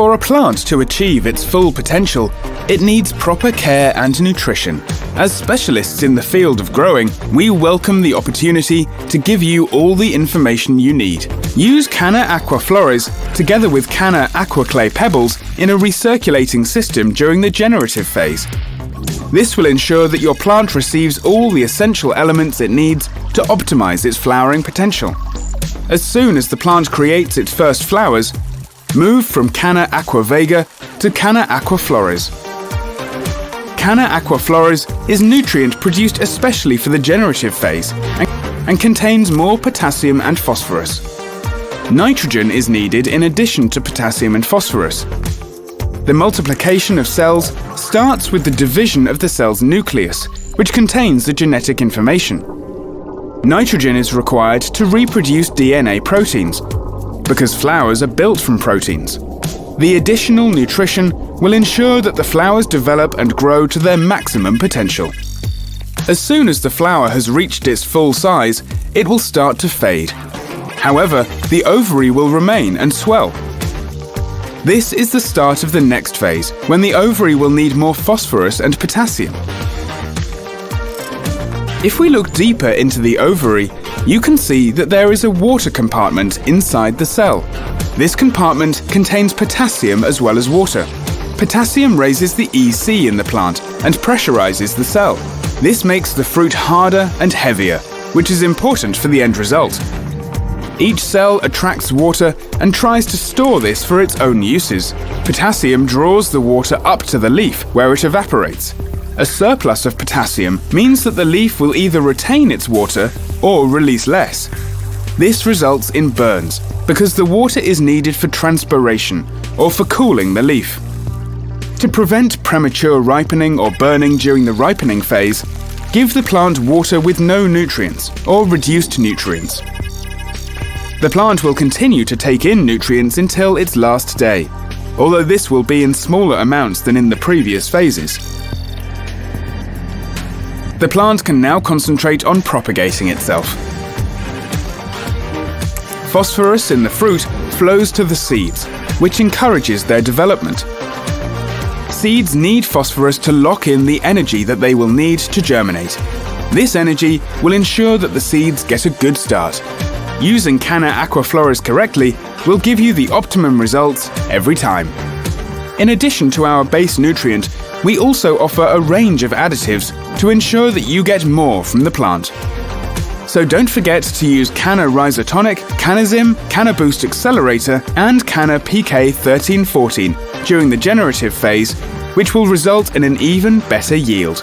For a plant to achieve its full potential, it needs proper care and nutrition. As specialists in the field of growing, we welcome the opportunity to give you all the information you need. Use CANNA Aqua Flores together with CANNA Aqua Clay Pebbles in a recirculating system during the generative phase. This will ensure that your plant receives all the essential elements it needs to optimize its flowering potential. As soon as the plant creates its first flowers, move from CANNA Aqua Vega to CANNA Aqua Flores. CANNA Aqua Flores is nutrient produced especially for the generative phase and contains more potassium and phosphorus. Nitrogen is needed in addition to potassium and phosphorus. The multiplication of cells starts with the division of the cell's nucleus, which contains the genetic information. Nitrogen is required to reproduce DNA proteins, because flowers are built from proteins. The additional nutrition will ensure that the flowers develop and grow to their maximum potential. As soon as the flower has reached its full size, it will start to fade. However, the ovary will remain and swell. This is the start of the next phase, when the ovary will need more phosphorus and potassium. If we look deeper into the ovary, you can see that there is a water compartment inside the cell. This compartment contains potassium as well as water. Potassium raises the EC in the plant and pressurizes the cell. This makes the fruit harder and heavier, which is important for the end result. Each cell attracts water and tries to store this for its own uses. Potassium draws the water up to the leaf, where it evaporates. A surplus of potassium means that the leaf will either retain its water or release less. This results in burns, because the water is needed for transpiration or for cooling the leaf. To prevent premature ripening or burning during the ripening phase, give the plant water with no nutrients or reduced nutrients. The plant will continue to take in nutrients until its last day, although this will be in smaller amounts than in the previous phases. The plant can now concentrate on propagating itself. Phosphorus in the fruit flows to the seeds, which encourages their development. Seeds need phosphorus to lock in the energy that they will need to germinate. This energy will ensure that the seeds get a good start. Using CANNA Aqua Flores correctly will give you the optimum results every time. In addition to our base nutrient, we also offer a range of additives to ensure that you get more from the plant. So don't forget to use CANNA Rhizotonic, CANNAZIM, CANNA Boost Accelerator and CANNA PK 1314 during the generative phase, which will result in an even better yield.